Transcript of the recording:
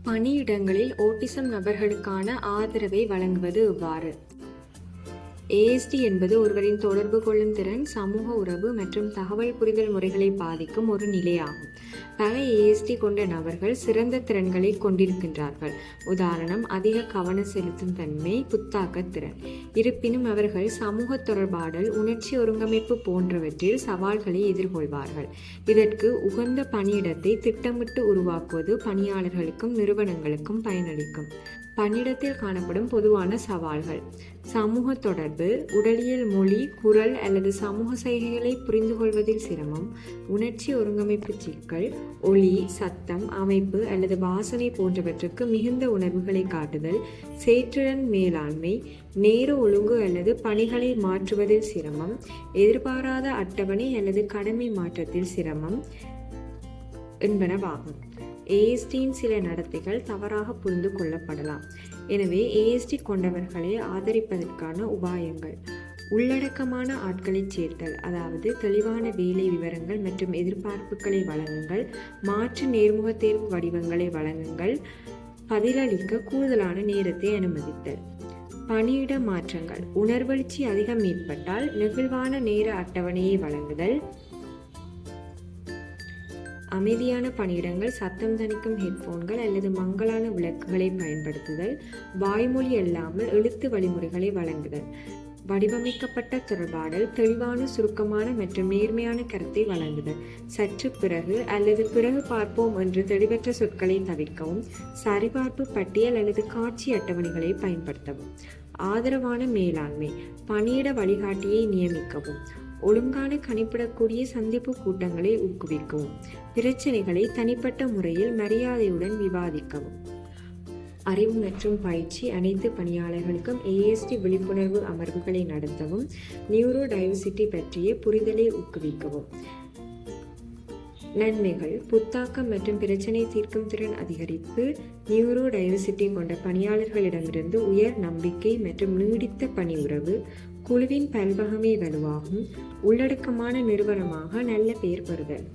பணியிடங்களில் ஓட்டிசம் நபர்களுக்கான ஆதரவை வழங்குவது எவ்வாறு? ஏஎஸ்டி என்பது ஒருவரின் தொடர்பு கொள்ளும் திறன், சமூக உறவு மற்றும் தகவல் புரிதல் முறைகளை பாதிக்கும் ஒரு நிலையாகும். பல ஏஎஸ்டி கொண்ட நபர்கள் சிறந்த திறன்களை கொண்டிருக்கின்றார்கள். உதாரணம், அதிக கவனம் செலுத்தும் தன்மை, புத்தாக்க திறன். இருப்பினும் அவர்கள் சமூக தொடர்பாடல், உணர்ச்சி ஒருங்கமைப்பு போன்றவற்றில் சவால்களை எதிர்கொள்வார்கள். இதற்கு உகந்த பணியிடத்தை திட்டமிட்டு உருவாக்குவது பணியாளர்களுக்கும் நிறுவனங்களுக்கும் பயனளிக்கும். பணியிடத்தில் காணப்படும் பொதுவான சவால்கள்: சமூக தொடர்பு, உடலியல் மொழி, குரல் அல்லது சமூக செய்கைகளை புரிந்து கொள்வதில் சிரமம், உணர்ச்சி ஒருங்கமைப்பு சிக்கல், ஒலி, சத்தம், அமைப்பு அல்லது வாசனை போன்றவற்றுக்கு மிகுந்த உணர்வுகளை காட்டுதல், செயற்றிறன் மேலாண்மை, நேர ஒழுங்கு அல்லது பணிகளை மாற்றுவதில் சிரமம், எதிர்பாராத அட்டவணை அல்லது கடமை மாற்றத்தில் சிரமம் என்பனவாகும். ஏஎஸ்டியின் சில நடத்தைகள் தவறாக புரிந்து கொள்ளப்படலாம். எனவே ஏஎஸ்டி கொண்டவர்களை ஆதரிப்பதற்கான உபாயங்கள்: உள்ளடக்கமான ஆட்களை சேர்த்தல், அதாவது தெளிவான வேலை விவரங்கள் மற்றும் எதிர்பார்ப்புகளை வழங்குங்கள். மாற்று நேர்முக தேர்வு வடிவங்களை வழங்குங்கள். பதிலளிக்க கூடுதலான நேரத்தை அனுமதித்தல். பணியிட மாற்றங்கள்: உணர்வெழுச்சி அதிகம் ஏற்பட்டால் நெகிழ்வான நேர அட்டவணையை வழங்குதல். அமைதியான பணியிடங்கள், சத்தம் தணிக்கும் ஹெட்போன்கள் அல்லது மங்கலான விளக்குகளை பயன்படுத்துதல். வாய்மொழி அல்லாமல் எழுத்து வழிமுறைகளை வழங்குதல். வடிவமைக்கப்பட்ட தொடர்பாடல், தெளிவான, சுருக்கமான மற்றும் நேர்மையான கருத்தை வழங்குதல். சற்று பிறகு அல்லது பிறகு பார்ப்போம் என்று தெளிவற்ற சொற்களை தவிர்க்கவும். சரிபார்ப்பு பட்டியல் அல்லது காட்சி அட்டவணைகளை பயன்படுத்தவும். ஆதரவான மேலாண்மை: பணியிட வழிகாட்டியை நியமிக்கவும். ஒழுங்கான கணிப்பிடக்கூடிய சந்திப்பு கூட்டங்களை ஊக்குவிக்கவும். பிரச்சனைகளை தனிப்பட்ட முறையில் மரியாதையுடன் விவாதிக்கவும். அறிவு மற்றும் பயிற்சி: அனைத்து பணியாளர்களுக்கும் ஏஎஸ்டி விழிப்புணர்வு அமர்வுகளை நடத்தவும். நியூரோ டைவர்சிட்டி பற்றிய புரிதலை ஊக்குவிக்கவும். நன்மைகள்: புத்தாக்கம் மற்றும் பிரச்சனை தீர்க்கும் திறன் அதிகரிப்பு. நியூரோ டைவர்சிட்டி கொண்ட பணியாளர்களிடமிருந்து உயர் நம்பிக்கை மற்றும் நீடித்த பணி உறவு. குழுவின் பல்வகமை வலுவாகும். உள்ளடக்கமான நிறுவனமாக நல்ல பெயர் பெறுதல்.